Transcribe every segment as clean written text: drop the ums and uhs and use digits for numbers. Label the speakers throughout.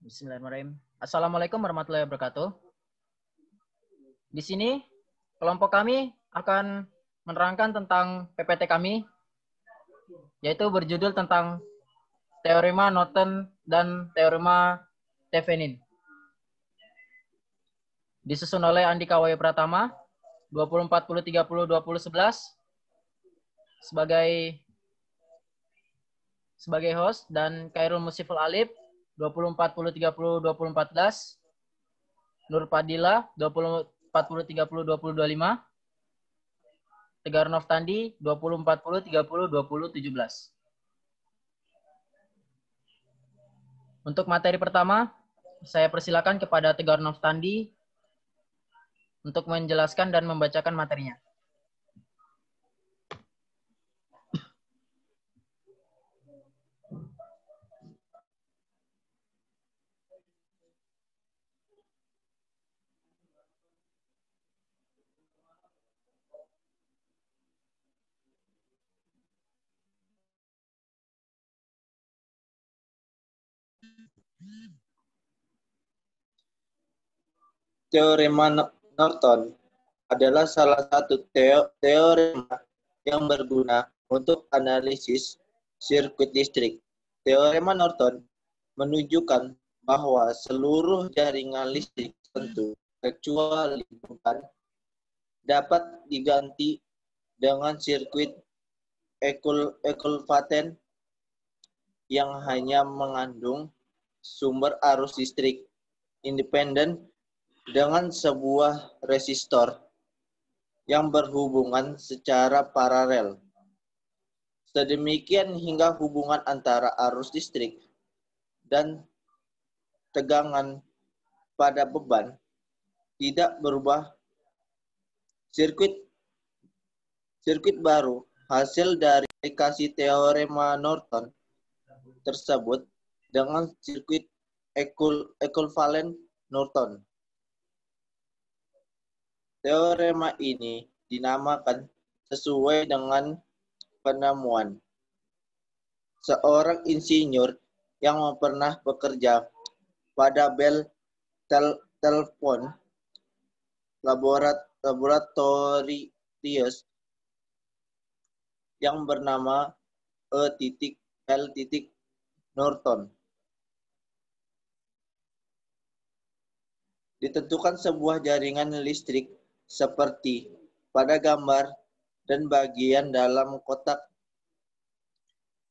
Speaker 1: Bismillahirrahmanirrahim. Assalamualaikum warahmatullahi wabarakatuh. Di sini kelompok kami akan menerangkan tentang PPT kami, yaitu berjudul tentang Teorema Norton dan Teorema Thevenin. Disusun oleh Andika Wahyu Pratama, 2040302011 sebagai host, dan Khairul Musiful Alif 2040302014, Nur Padilla 2040302025, Tegar Noftandi 2040302017. Untuk materi pertama, saya persilakan kepada Tegar Noftandi untuk menjelaskan dan membacakan materinya.
Speaker 2: Teorema Norton adalah salah satu teorema yang berguna untuk analisis sirkuit listrik. Teorema Norton menunjukkan bahwa seluruh jaringan listrik tertentu, kecuali beban, dapat diganti dengan sirkuit ekuivalent yang hanya mengandung sumber arus listrik independen dengan sebuah resistor yang berhubungan secara paralel. Sedemikian hingga hubungan antara arus listrik dan tegangan pada beban tidak berubah. Sirkuit baru hasil dari aplikasi teorema Norton tersebut dengan sirkuit ekuivalent Norton. Teorema ini dinamakan sesuai dengan penemuan seorang insinyur yang pernah bekerja pada Bell Telephone Laboratories yang bernama E.L. Norton. Ditentukan sebuah jaringan listrik seperti pada gambar dan bagian dalam kotak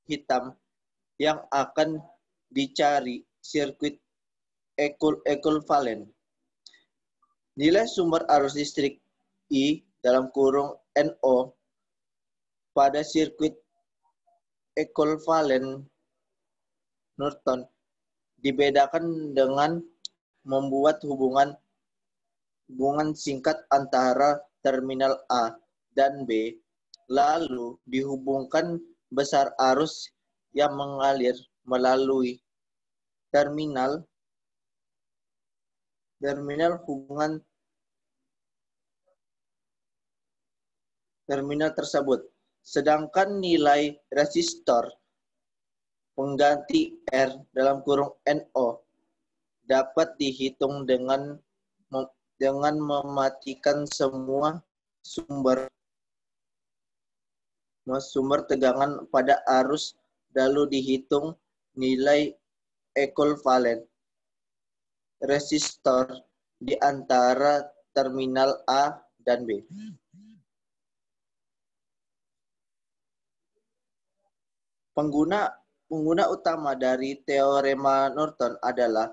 Speaker 2: hitam yang akan dicari sirkuit ekuivalent. Nilai sumber arus listrik I (NO) pada sirkuit ekuivalent Norton dibedakan dengan membuat hubungan singkat antara terminal A dan B, lalu dihubungkan besar arus yang mengalir melalui terminal tersebut. Sedangkan nilai resistor pengganti R (NO) dapat dihitung dengan mematikan semua sumber tegangan pada arus, lalu dihitung nilai ekuivalent resistor di antara terminal A dan B. Pengguna utama dari teorema Norton adalah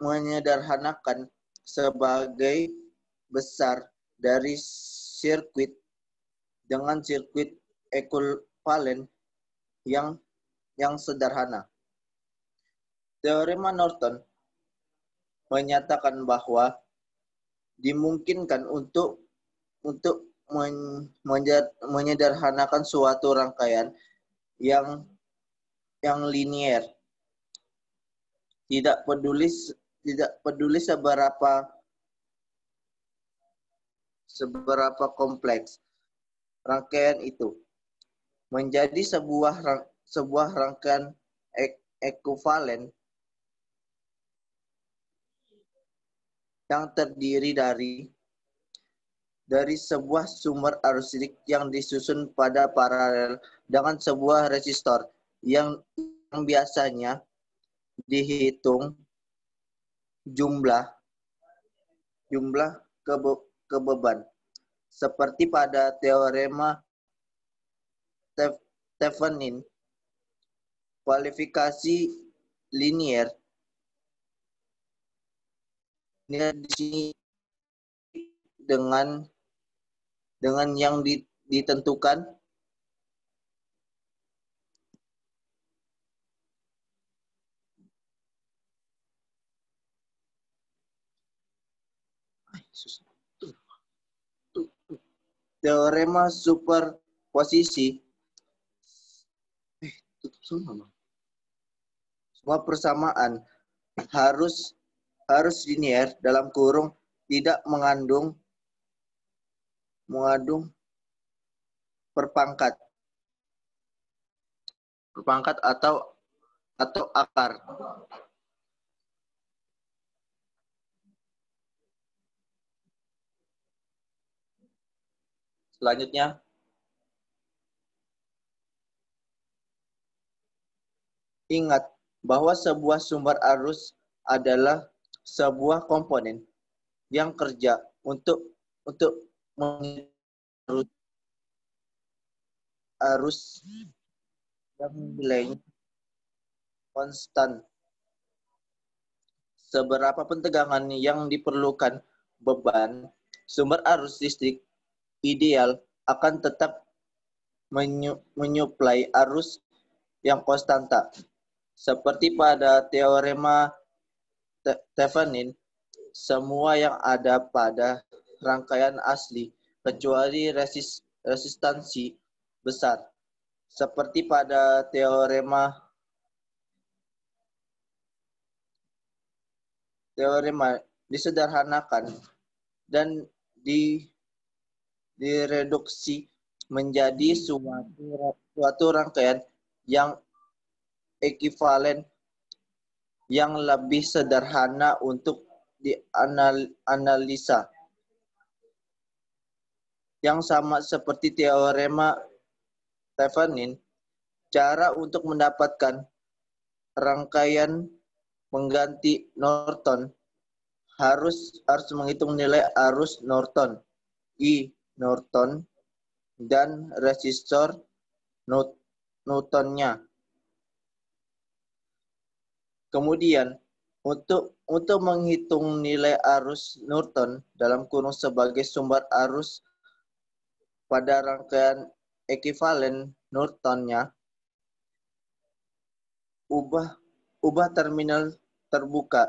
Speaker 2: menyederhanakan sebagai besar dari sirkuit dengan sirkuit ekuivalent yang sederhana. Teorema Norton menyatakan bahwa dimungkinkan untuk menyederhanakan suatu rangkaian yang linier. Tidak peduli seberapa kompleks rangkaian itu menjadi sebuah rangkaian ekuivalen yang terdiri dari sebuah sumber arus listrik yang disusun pada paralel dengan sebuah resistor yang biasanya dihitung jumlah kebeban seperti pada teorema Thevenin. Kualifikasi linier di sini dengan yang ditentukan teorema superposisi. Semua persamaan harus linier dalam kurung tidak mengandung perpangkat atau akar. Selanjutnya, ingat bahwa sebuah sumber arus adalah sebuah komponen yang kerja untuk menghitung arus yang nilainya konstan. Seberapapun tegangan yang diperlukan beban, sumber arus listrik ideal akan tetap menyuplai arus yang konstanta. Seperti pada teorema Thevenin, semua yang ada pada rangkaian asli kecuali resistansi besar. Seperti pada teorema disederhanakan dan direduksi menjadi suatu rangkaian yang ekuivalen yang lebih sederhana untuk dianalisa. Yang sama seperti teorema Thevenin, cara untuk mendapatkan rangkaian pengganti Norton harus menghitung nilai arus Norton, I Norton, dan resistor Newtonnya. Kemudian, untuk menghitung nilai arus Newton dalam kurung sebagai sumber arus pada rangkaian ekuivalen Newtonnya, ubah terminal terbuka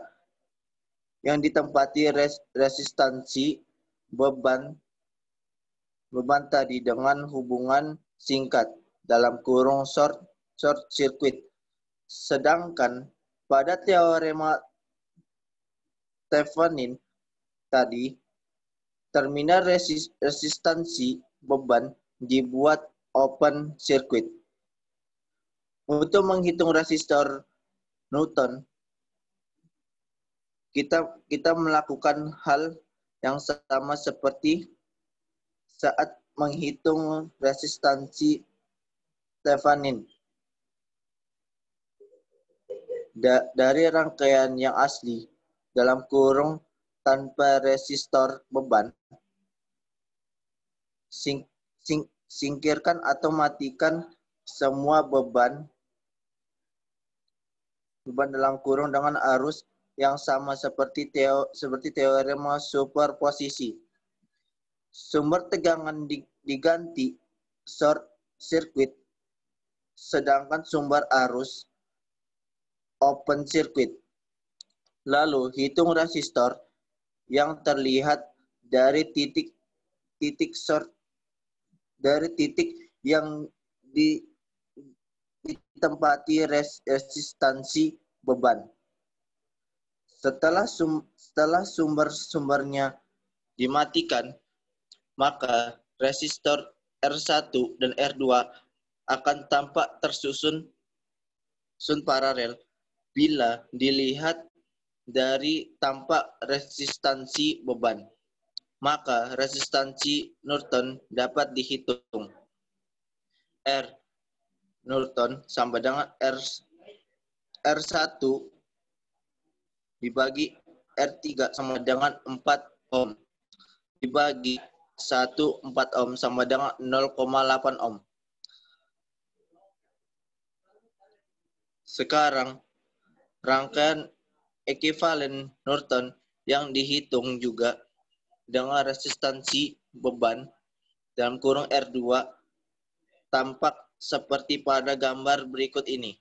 Speaker 2: yang ditempati resistansi beban tadi dengan hubungan singkat dalam kurung short circuit. Sedangkan pada teorema Thevenin tadi, terminal resistansi beban dibuat open circuit. Untuk menghitung resistor Newton, kita melakukan hal yang sama seperti saat menghitung resistansi Thevenin. Dari rangkaian yang asli dalam kurung tanpa resistor beban, singkirkan atau matikan semua beban dalam kurung dengan arus yang sama seperti teorema superposisi. Sumber tegangan diganti short circuit, sedangkan sumber arus open circuit. Lalu hitung resistor yang terlihat dari titik yang ditempati resistansi beban. Setelah sumber-sumbernya dimatikan, maka resistor R1 dan R2 akan tampak tersusun sun paralel bila dilihat dari tampak resistansi beban. Maka resistansi Newton dapat dihitung. R Newton sama dengan R1 dibagi R3 sama dengan 4 ohm. Dibagi 1, 4 ohm sama dengan 0,8 ohm. Sekarang, rangkaian ekivalen Newton yang dihitung juga dengan resistansi beban dalam kurung R2 tampak seperti pada gambar berikut ini.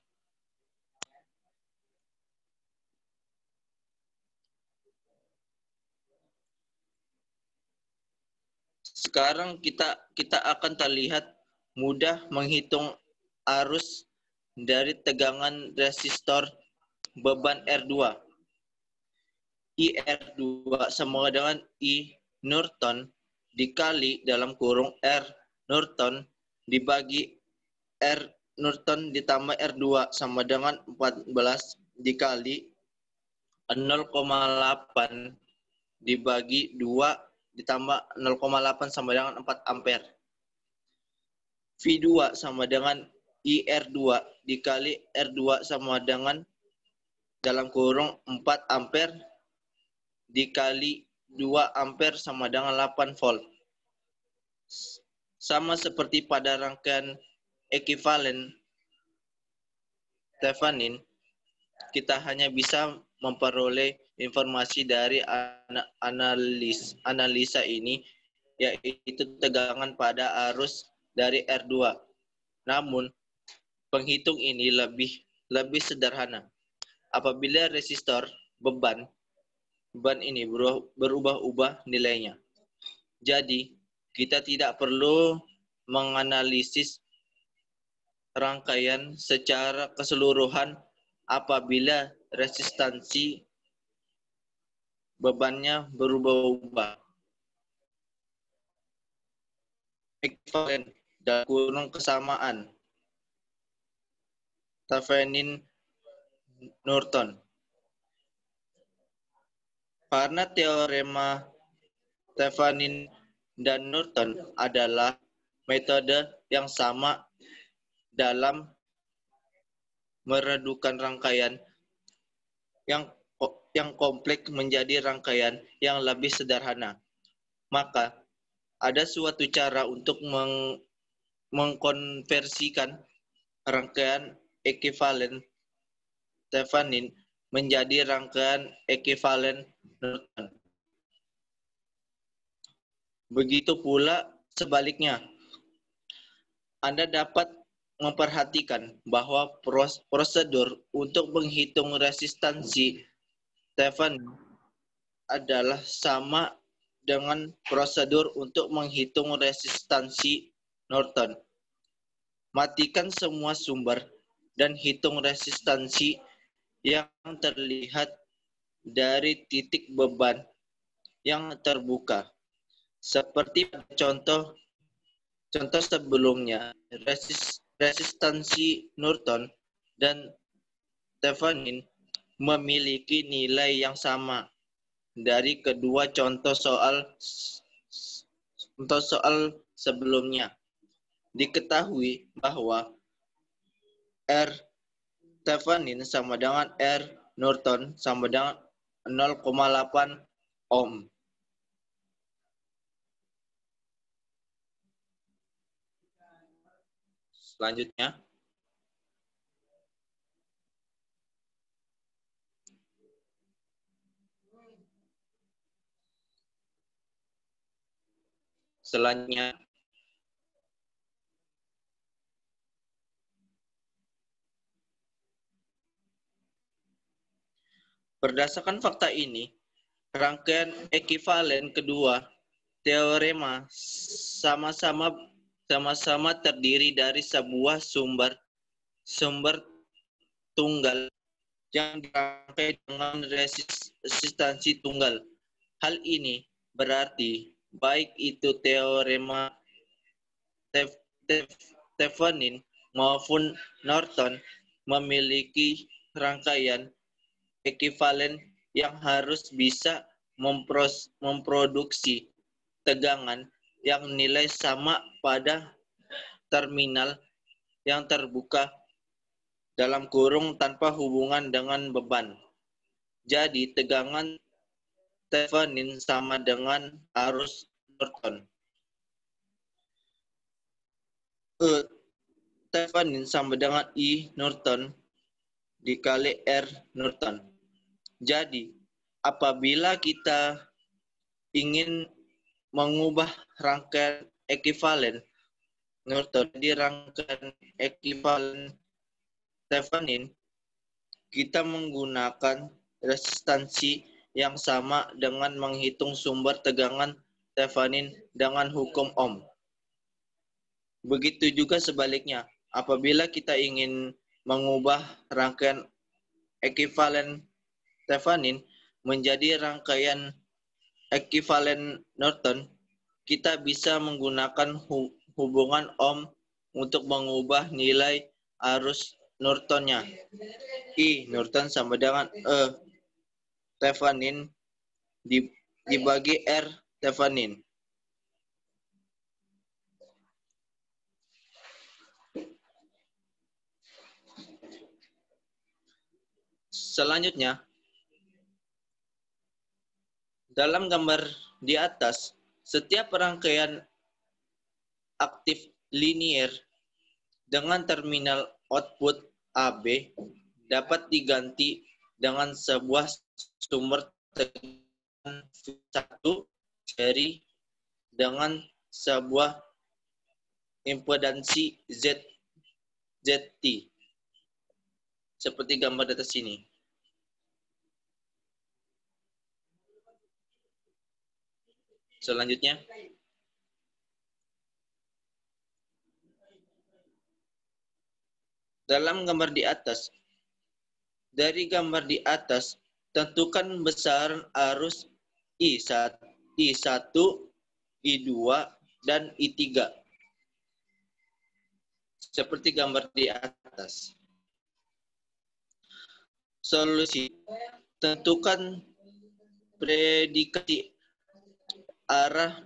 Speaker 2: Sekarang kita akan terlihat mudah menghitung arus dari tegangan resistor beban R2. IR2 sama dengan I Newton dikali dalam kurung R Newton dibagi R Newton ditambah R2 sama dengan 14 dikali 0,8 dibagi 2 ditambah 0,8 sama dengan 4 ampere. V2 sama dengan IR2 dikali R2 sama dengan dalam kurung 4 ampere dikali 2 ampere sama dengan 8 volt. Sama seperti pada rangkaian ekivalen Thevenin, kita hanya bisa memperoleh informasi dari analisa ini, yaitu tegangan pada arus dari R2. Namun, penghitung ini lebih sederhana. Apabila resistor beban ini berubah-ubah nilainya. Jadi, kita tidak perlu menganalisis rangkaian secara keseluruhan apabila resistansi bebannya berubah-ubah. Ekivalen dan kurung kesamaan Thevenin Newton. Karena teorema Thevenin dan Newton adalah metode yang sama dalam meredukan rangkaian yang kompleks menjadi rangkaian yang lebih sederhana. Maka ada suatu cara untuk mengkonversikan rangkaian ekivalen Thevenin menjadi rangkaian ekivalen Newton. Begitu pula sebaliknya. Anda dapat memperhatikan bahwa prosedur untuk menghitung resistansi Thevenin adalah sama dengan prosedur untuk menghitung resistansi Newton. Matikan semua sumber dan hitung resistansi yang terlihat dari titik beban yang terbuka. Seperti contoh sebelumnya, resistansi Newton dan Thevenin memiliki nilai yang sama dari kedua contoh soal sebelumnya. Diketahui bahwa R Thevenin sama dengan R Newton sama dengan 0,8 ohm. Selanjutnya, berdasarkan fakta ini, rangkaian ekivalen kedua teorema sama-sama terdiri dari sebuah sumber tunggal yang dirangkai dengan resistansi tunggal. Hal ini berarti baik itu teorema Thevenin maupun Norton memiliki rangkaian ekivalen yang harus bisa memproduksi tegangan yang nilai sama pada terminal yang terbuka dalam kurung tanpa hubungan dengan beban. Jadi tegangan Thevenin sama dengan arus Norton. Thevenin sama dengan I Norton dikali R Norton. Jadi apabila kita ingin mengubah rangkaian ekivalen Norton di rangkaian ekivalen Thevenin, kita menggunakan resistansi yang sama dengan menghitung sumber tegangan Thevenin dengan hukum Ohm. Begitu juga sebaliknya, apabila kita ingin mengubah rangkaian ekivalen Thevenin menjadi rangkaian ekivalen Norton, kita bisa menggunakan hubungan Ohm untuk mengubah nilai arus Nortonnya. I Norton sama dengan E Thevenin dibagi R Thevenin. Selanjutnya, dalam gambar di atas, setiap rangkaian aktif linier dengan terminal output AB dapat diganti dengan sebuah sumber tegangan V1 seri dengan sebuah impedansi ZT. Seperti gambar di atas sini. Selanjutnya, dalam gambar di atas, dari gambar di atas, tentukan besaran arus I1, I2, dan I3. Seperti gambar di atas. Solusi, tentukan predikasi arah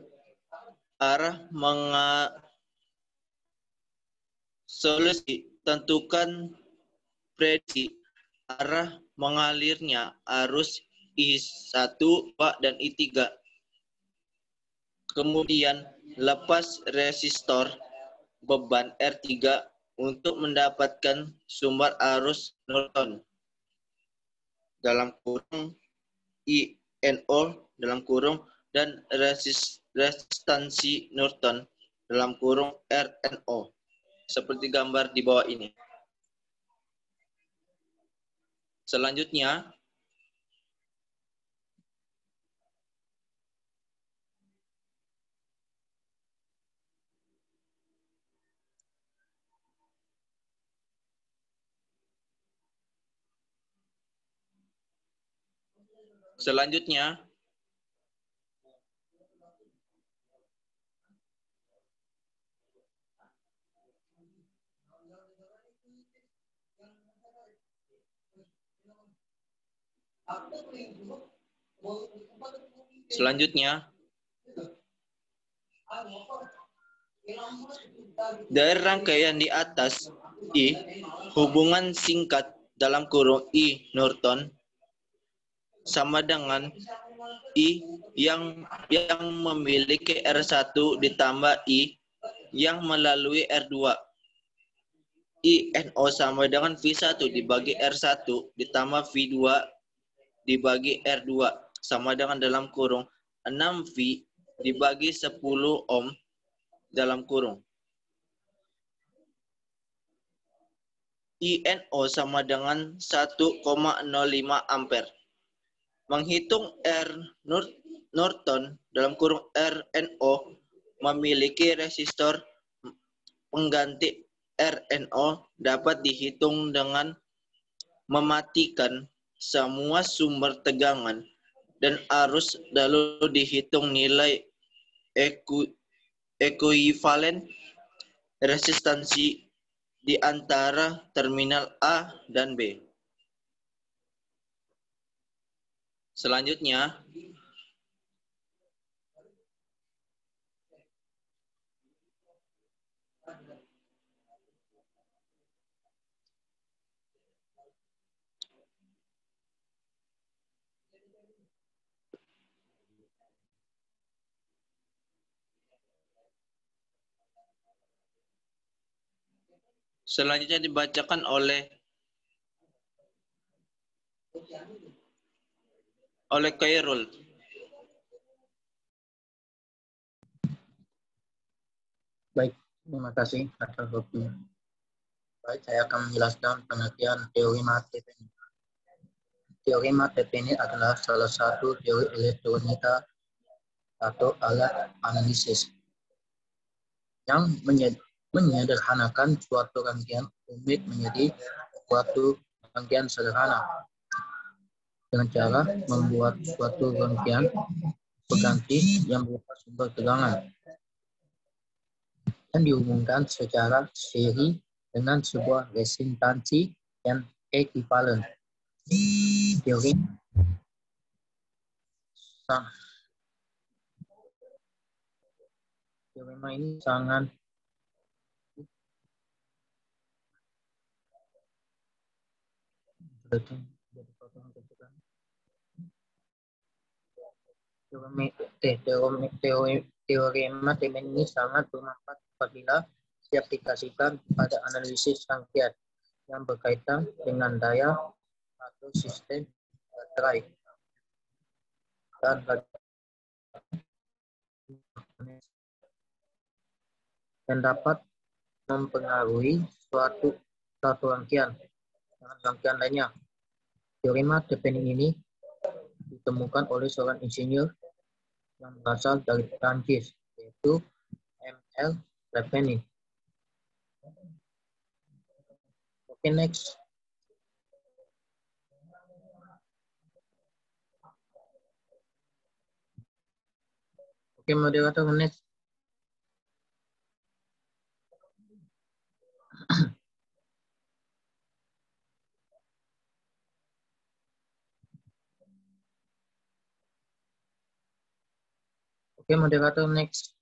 Speaker 2: mengalirnya arus I1, dan I3. Kemudian lepas resistor beban R3 untuk mendapatkan sumber arus Norton. Dalam kurung INO dalam kurung dan resistansi Norton dalam kurung RNO. Seperti gambar di bawah ini. Selanjutnya, dari rangkaian di atas I, hubungan singkat dalam kurung I Norton sama dengan I yang memiliki R1 ditambah I yang melalui R2. INO sama dengan V1 dibagi R1 ditambah V2 dibagi R2 sama dengan dalam kurung 6V dibagi 10 Ohm dalam kurung. INO sama dengan 1,05 ampere. Menghitung R Norton dalam kurung RNO memiliki resistor pengganti RNO dapat dihitung dengan mematikan semua sumber tegangan dan arus lalu dihitung nilai ekuivalen resistansi di antara terminal A dan B. Selanjutnya, dibacakan oleh Khairul.
Speaker 3: Baik, terima kasih atas waktunya. Baik, saya akan menjelaskan pengertian teorema Thevenin. Teorema Thevenin adalah salah satu teori elektronika atau alat analisis yang menyederhanakan suatu rangkaian rumit menjadi suatu rangkaian sederhana dengan cara membuat suatu rangkaian pengganti yang berupa sumber tegangan dan dihubungkan secara seri dengan sebuah resistansi yang ekuivalen. Teorema ini sangat teorema Thevenin ini sangat bermanfaat apabila diaplikasikan pada analisis rangkaian yang berkaitan dengan daya atau sistem baterai dan dapat mempengaruhi suatu rangkaian dengan rangkaian lainnya. Teorema Thevenin ini ditemukan oleh seorang insinyur yang berasal dari Prancis, yaitu M.L. Thevenin. Oke, next. Oke, moderator, next. Oke, moderator, next.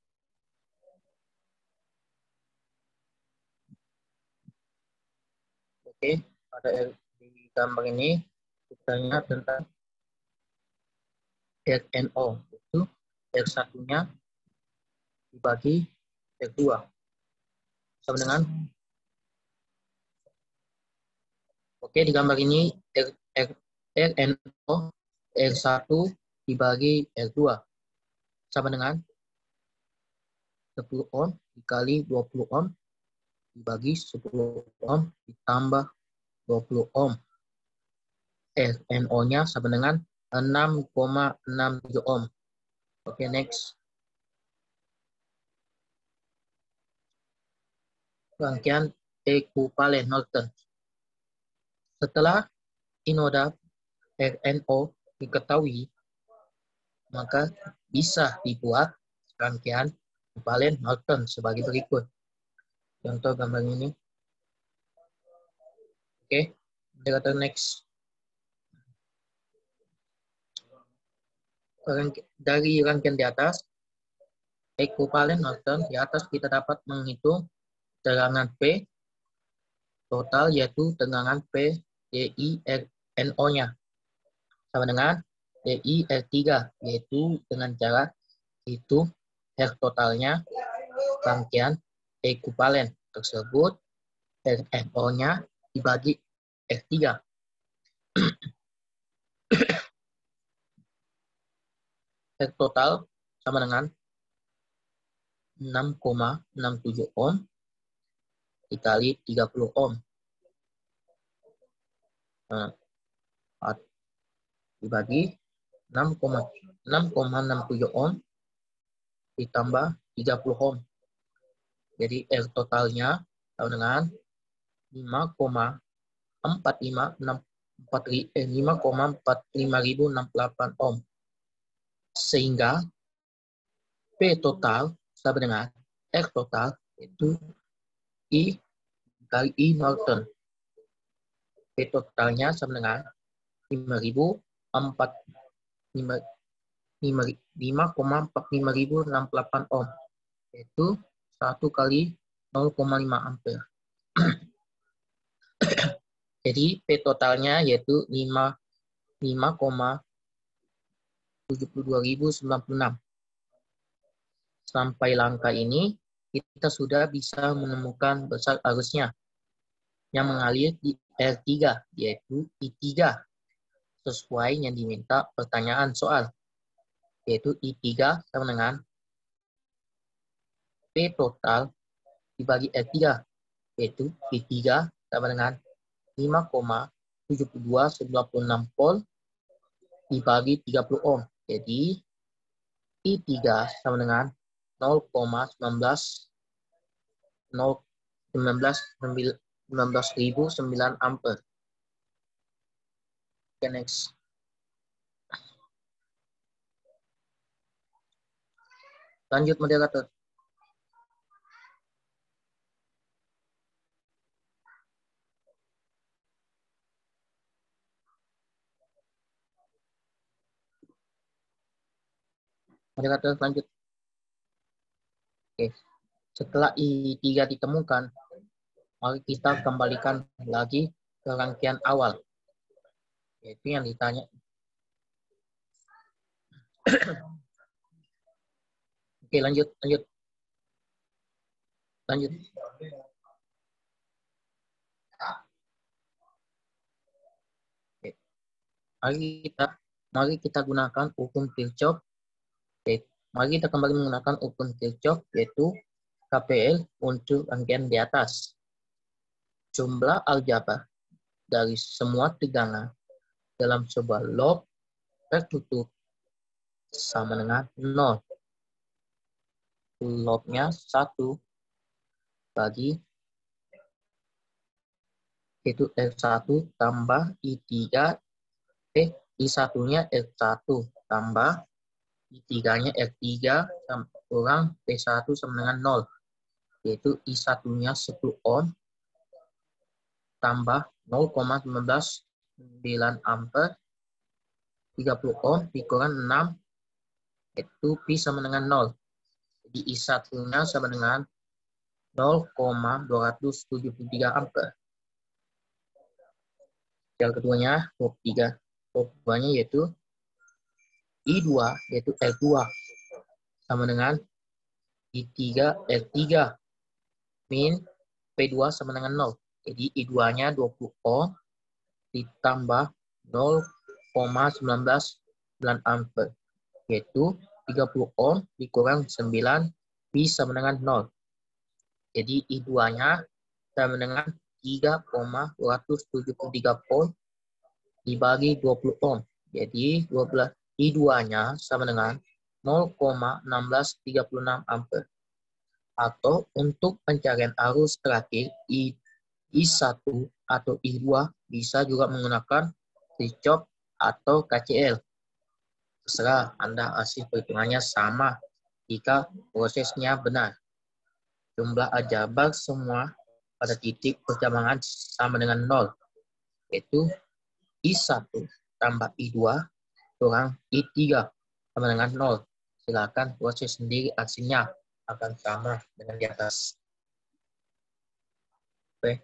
Speaker 3: Oke, pada di gambar ini kita tentang RNO, itu R1-nya dibagi R2 sama dengan di gambar ini RNO R1 dibagi R2 sama dengan 10 ohm dikali 20 ohm dibagi 10 ohm ditambah 20 ohm. RNO-nya sama dengan 6,67 ohm. Oke, next. Rangkaian ekuivalen Norton. Setelah inoda RNO diketahui, maka bisa dibuat rangkaian ekuivalen Norton sebagai berikut. Contoh gambar ini. Oke, kita next. Dari rangkaian di atas, ekuivalen Norton di atas kita dapat menghitung tegangan P total, yaitu tegangan P DI RNO-nya sama dengan DI R3, yaitu dengan cara hitung R totalnya rangkaian ekuivalen tersebut, RNO-nya dibagi R3. R total sama dengan 6,67 ohm dikali 30 ohm. Nah, dibagi 6,67 ohm ditambah 30 ohm. Jadi R totalnya sama dengan 5,4568 ohm. Sehingga P total sama dengan R total, yaitu I kali I Norton. P totalnya sama dengan 5,45068 ohm, yaitu 1 kali 0,5 ampere. Jadi P totalnya yaitu 5,72096. Sampai langkah ini, kita sudah bisa menemukan besar arusnya yang mengalir di R3, yaitu I3, sesuai yang diminta pertanyaan soal, yaitu I3 sama dengan P total dibagi R3, yaitu I3 sama dengan 5,7296 volt dibagi 30 ohm. Jadi I3 sama dengan 19.909 ampere. Oke, next. Lanjut, moderator. Moderator, lanjut. Oke. Setelah I3 ditemukan, mari kita kembalikan lagi ke rangkaian awal. Yaitu yang ditanya. Oke, lanjut. Oke. Mari kita gunakan hukum Kirchhoff. Mari kita kembali menggunakan hukum Kirchhoff, yaitu KPL untuk rangkaian di atas. Jumlah aljabar dari semua tegangan dalam sebuah loop tertutup sama dengan 0. Loopnya 1 bagi itu R1 tambah I3, I1-nya R1 tambah I3-nya R3 kurang P1 sama dengan 0. Yaitu I1-nya 10 ohm tambah 0,199 ampere 30 ohm dikurang 6, itu Pi sama dengan 0. Jadi I1-nya sama dengan 0,273 ampere. Yang keduanya, loop 3. Loop 2-nya yaitu I2, yaitu R2 sama dengan I3 R3 min P2 sama dengan 0. Jadi I2-nya 20 ohm ditambah 0,199 ampere, yaitu 30 ohm dikurang 9, Pi sama dengan 0. Jadi I2-nya sama dengan 3,273 volt dibagi 20 ohm. Jadi I2-nya sama dengan 0,1636 ampere. Atau untuk pencarian arus terakhir I1 atau I2 bisa juga menggunakan Kirchhoff atau KCL. Terserah Anda, hasil perhitungannya sama jika prosesnya benar. Jumlah aljabar semua pada titik percabangan sama dengan 0. Yaitu I1 tambah I2 kurang I3 sama dengan 0. Silakan proses sendiri, hasilnya akan sama dengan di atas. Oke.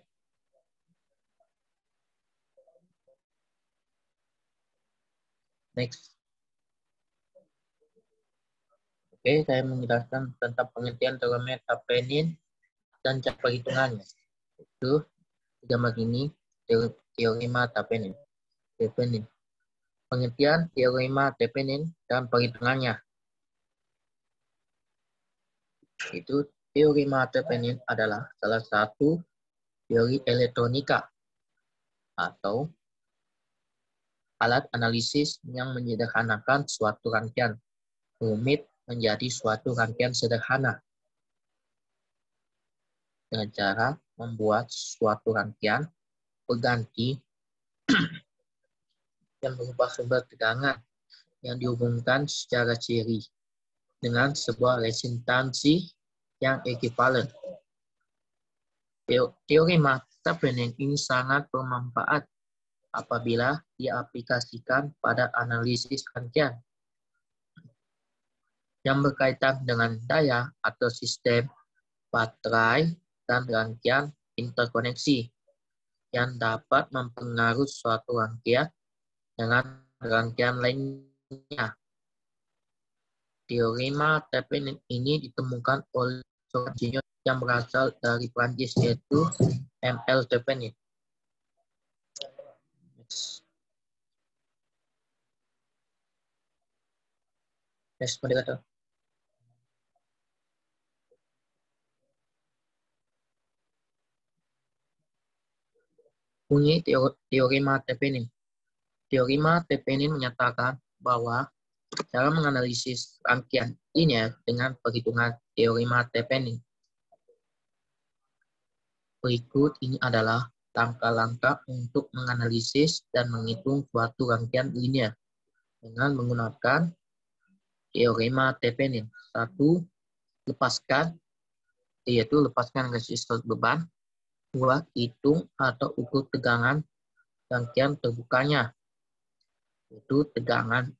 Speaker 3: Next. Oke, saya menjelaskan tentang pengertian teorema Tapenin dan cara perhitungannya. Itu gambar ini teorema Tapenin. Pengertian teorema Tapenin dan perhitungannya. Itu teorema Tapenin adalah salah satu teori elektronika atau alat analisis yang menyederhanakan suatu rangkaian rumit menjadi suatu rangkaian sederhana dengan cara membuat suatu rangkaian pengganti yang berupa sumber tegangan yang dihubungkan secara seri dengan sebuah resistansi yang ekivalen. Teorema Thevenin ini sangat bermanfaat apabila diaplikasikan pada analisis rangkaian yang berkaitan dengan daya atau sistem baterai dan rangkaian interkoneksi yang dapat mempengaruhi suatu rangkaian dengan rangkaian lainnya. Teorema Thevenin ini ditemukan oleh seorang insinyur yang berasal dari Prancis, yaitu M.L. Thevenin. Next, moderator. Bunyi teorema Thevenin. Teorema Thevenin menyatakan bahwa cara menganalisis rangkaian linear dengan perhitungan teorema Thevenin. Berikut ini adalah langkah-langkah untuk menganalisis dan menghitung suatu rangkaian linear dengan menggunakan teorema Thevenin. 1. Lepaskan, yaitu lepaskan resistor beban. 2. Hitung atau ukur tegangan rangkaian terbukanya, yaitu tegangan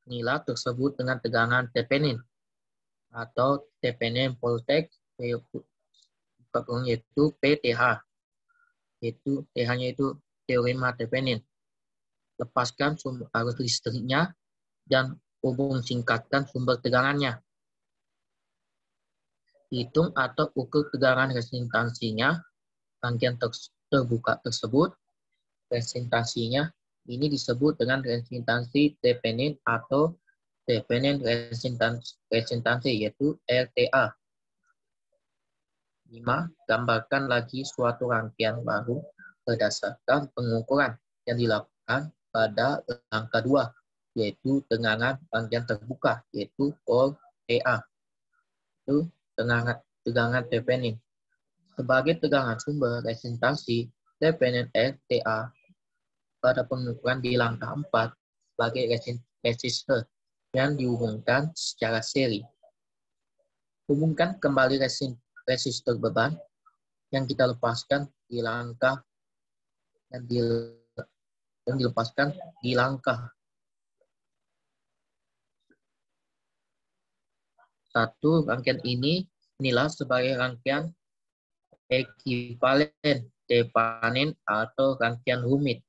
Speaker 3: nilai tersebut dengan tegangan Thevenin atau Thevenin voltage, yaitu PTH, yaitu TH-nya itu teorema Thevenin. Lepaskan sumber arus listriknya dan hubung singkatkan sumber tegangannya. Hitung atau ukur tegangan resintansinya rangkaian terbuka tersebut. Resintansinya ini disebut dengan resintansi Thevenin atau Thevenin resintansi, yaitu RTA. 5. Gambarkan lagi suatu rangkaian baru berdasarkan pengukuran yang dilakukan pada langkah 2, yaitu tegangan rangkaian terbuka, yaitu VTA. Itu tegangan Thevenin. Sebagai tegangan sumber resintansi Thevenin RTA pada pengukuran di langkah 4 sebagai resistor yang dihubungkan secara seri. Hubungkan kembali resistor beban yang kita lepaskan di langkah yang dilepaskan di langkah 1. Rangkaian ini inilah sebagai rangkaian ekivalen Thevenin atau rangkaian rumit.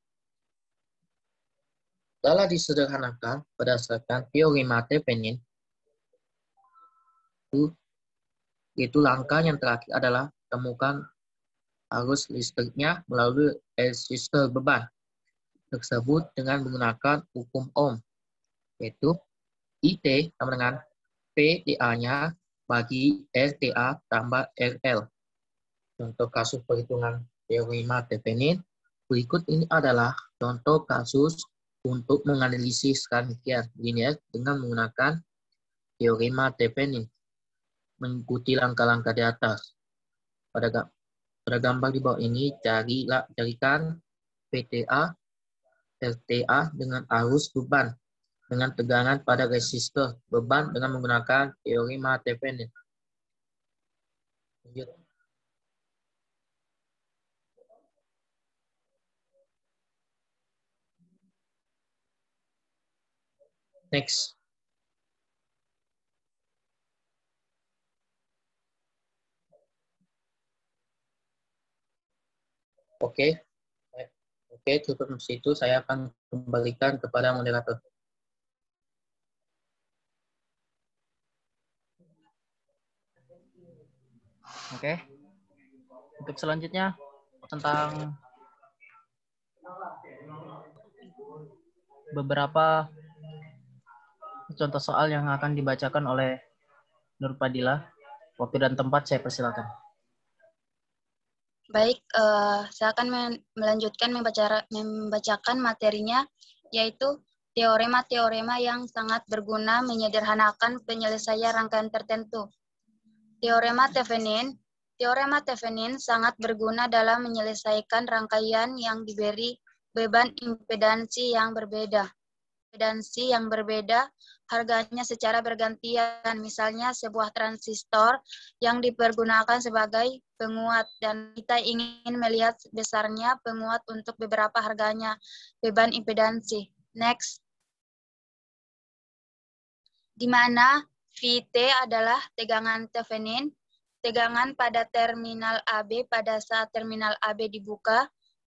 Speaker 3: Dalam disederhanakan berdasarkan teorema Thevenin, itu langkah yang terakhir adalah temukan arus listriknya melalui resistor beban tersebut dengan menggunakan hukum Ohm, yaitu IT sama dengan PTA-nya bagi RTA tambah RL. Contoh kasus perhitungan teorema Thevenin berikut ini adalah contoh kasus untuk menganalisis rangkaian linear dengan menggunakan teorema Thevenin. Mengikuti langkah-langkah di atas. Pada gambar di bawah ini, carikan PTA, RTA dengan arus beban dengan tegangan pada resistor beban dengan menggunakan teorema Thevenin. Lanjut. Next. Oke, cukup situ. Saya akan kembalikan kepada moderator.
Speaker 1: Oke. Untuk selanjutnya tentang beberapa contoh soal yang akan dibacakan oleh Nur Fadila. Waktu dan tempat saya persilakan.
Speaker 4: Baik, saya akan melanjutkan membacakan materinya, yaitu teorema-teorema yang sangat berguna menyederhanakan penyelesaian rangkaian tertentu. Teorema Thevenin sangat berguna dalam menyelesaikan rangkaian yang diberi beban impedansi yang berbeda. Impedansi yang berbeda harganya secara bergantian, misalnya sebuah transistor yang dipergunakan sebagai penguat, dan kita ingin melihat besarnya penguat untuk beberapa harganya, beban impedansi. Next. Di mana Vt adalah tegangan Thevenin, tegangan pada terminal AB pada saat terminal AB dibuka.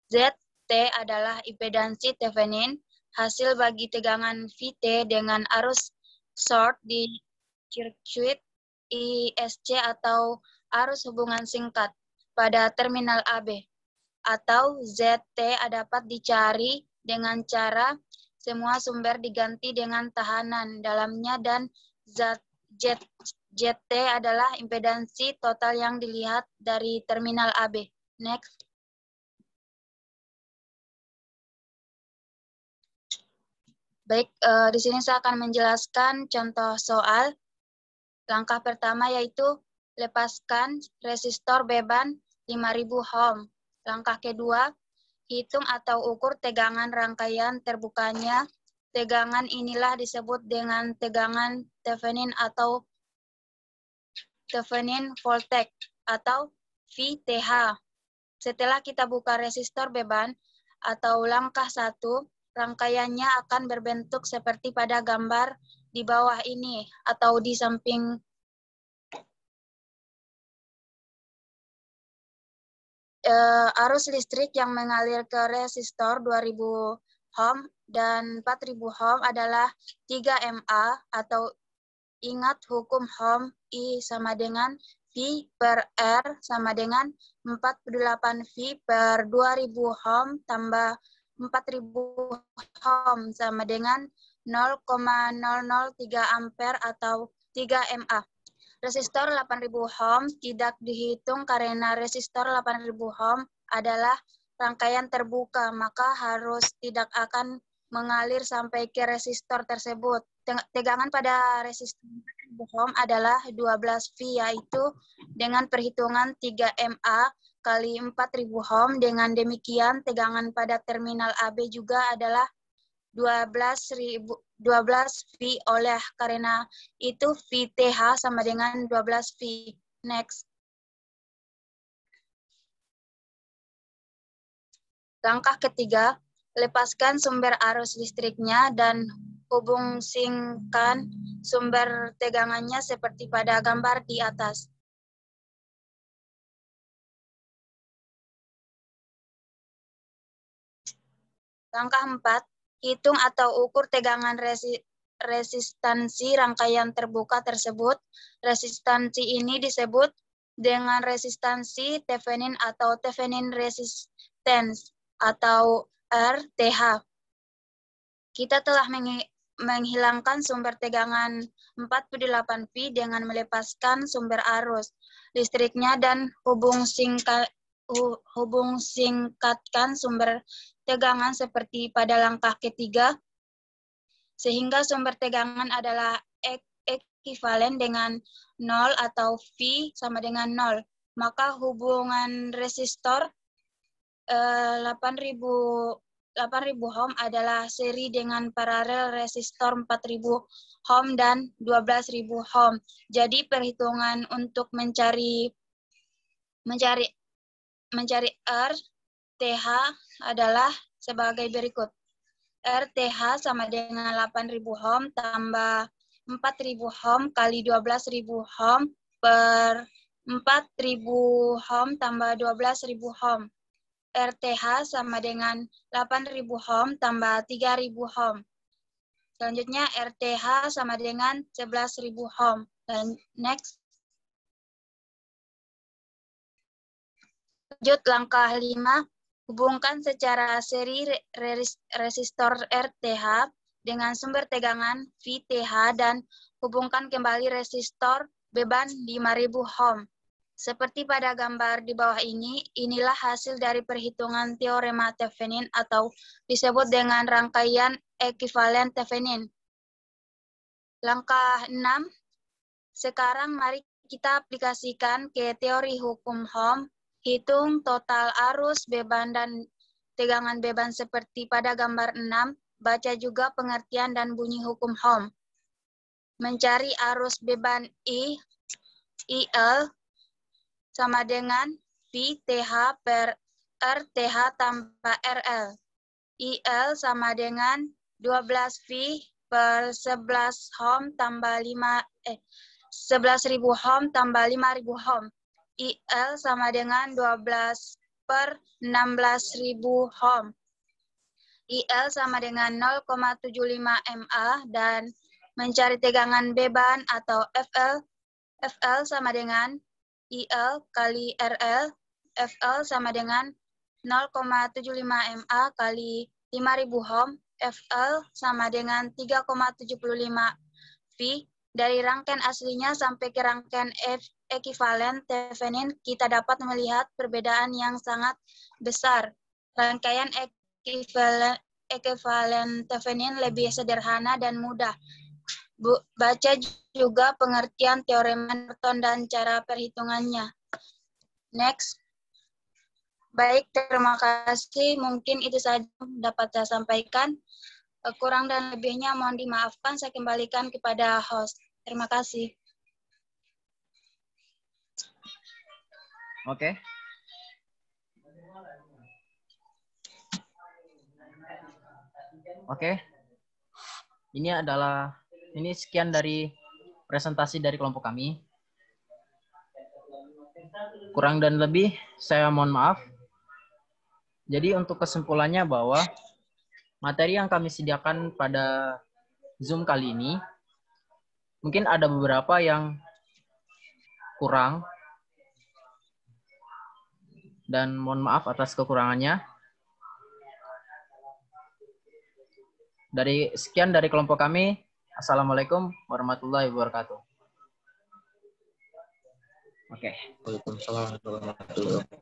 Speaker 4: Zt adalah impedansi Thevenin, hasil bagi tegangan Vt dengan arus short di sirkuit ISC atau arus hubungan singkat pada terminal AB. Atau Zt dapat dicari dengan cara semua sumber diganti dengan tahanan dalamnya dan Zt adalah impedansi total yang dilihat dari terminal AB. Next. Baik, di sini saya akan menjelaskan contoh soal. Langkah pertama yaitu lepaskan resistor beban 5000 ohm. Langkah kedua, hitung atau ukur tegangan rangkaian terbukanya. Tegangan inilah disebut dengan tegangan Thevenin atau Thevenin voltage atau VTH. Setelah kita buka resistor beban atau langkah 1, rangkaiannya akan berbentuk seperti pada gambar di bawah ini atau di samping arus listrik yang mengalir ke resistor 2000 ohm dan 4000 ohm adalah 3 mA atau ingat hukum Ohm I sama dengan V per R sama dengan 48 V per 2000 ohm tambah 4000 ohm sama dengan 0,003 ampere atau 3 mA. Resistor 8000 ohm tidak dihitung karena resistor 8000 ohm adalah rangkaian terbuka, maka harus tidak akan mengalir sampai ke resistor tersebut. Tegangan pada resistor 4000 ohm adalah 12 V, yaitu dengan perhitungan 3 mA kali 4000 ohm. Dengan demikian, tegangan pada terminal AB juga adalah 12 V oleh karena itu VTH sama dengan 12 V. Next. Langkah ketiga, lepaskan sumber arus listriknya dan hubungkan sumber tegangannya seperti pada gambar di atas. Langkah 4, hitung atau ukur tegangan resistansi rangkaian terbuka tersebut. Resistansi ini disebut dengan resistansi Thevenin atau Thevenin resistance atau RTH. Kita telah menghilangkan sumber tegangan 48 V dengan melepaskan sumber arus listriknya dan hubung singkatkan sumber tegangan seperti pada langkah ketiga, sehingga sumber tegangan adalah ekivalen dengan 0 atau V sama dengan 0. Maka hubungan resistor 8000 ohm adalah seri dengan paralel resistor 4000 ohm dan 12000 ohm. Jadi perhitungan untuk mencari RTH adalah sebagai berikut. RTH sama dengan 8000 ohm tambah 4000 ohm kali 12000 ohm per 4000 ohm tambah 12000 ohm. RTH sama dengan 8000 ohm tambah 3000 ohm. Selanjutnya RTH sama dengan 11.000 ohm. Dan next. Lanjut langkah 5. Hubungkan secara seri resistor RTH dengan sumber tegangan VTH dan hubungkan kembali resistor beban 5000 ohm. Seperti pada gambar di bawah ini, inilah hasil dari perhitungan teorema Thevenin atau disebut dengan rangkaian ekivalen Thevenin. Langkah 6. Sekarang mari kita aplikasikan ke teori hukum Ohm. Hitung total arus beban dan tegangan beban seperti pada gambar 6. Baca juga pengertian dan bunyi hukum Ohm. mencari arus beban IL sama dengan VTH per RTH tambah RL. IL sama dengan 12V per 11 ohm tambah 11.000 ohm tambah 5.000 ohm. IL sama dengan 12 per 16.000 ohm. IL sama dengan 0,75 MA dan mencari tegangan beban atau FL. FL sama dengan IL kali RL. FL sama dengan 0,75 MA kali 5.000 ohm. FL sama dengan 3,75 V. Dari rangkaian aslinya sampai ke rangkaian ekivalen Thevenin, kita dapat melihat perbedaan yang sangat besar. Rangkaian ekivalen Thevenin lebih sederhana dan mudah. Baca juga pengertian teorema Norton dan cara perhitungannya. Next. Baik, terima kasih. Mungkin itu saja dapat saya sampaikan. Kurang dan lebihnya mohon dimaafkan. Saya kembalikan kepada host. Terima kasih.
Speaker 1: Oke. Oke. Ini sekian dari presentasi dari kelompok kami. Kurang dan lebih saya mohon maaf. Jadi untuk kesimpulannya bahwa materi yang kami sediakan pada Zoom kali ini mungkin ada beberapa yang kurang dan mohon maaf atas kekurangannya. Sekian dari kelompok kami. Assalamualaikum warahmatullahi wabarakatuh. Oke.
Speaker 3: Waalaikumsalam warahmatullahi wabarakatuh.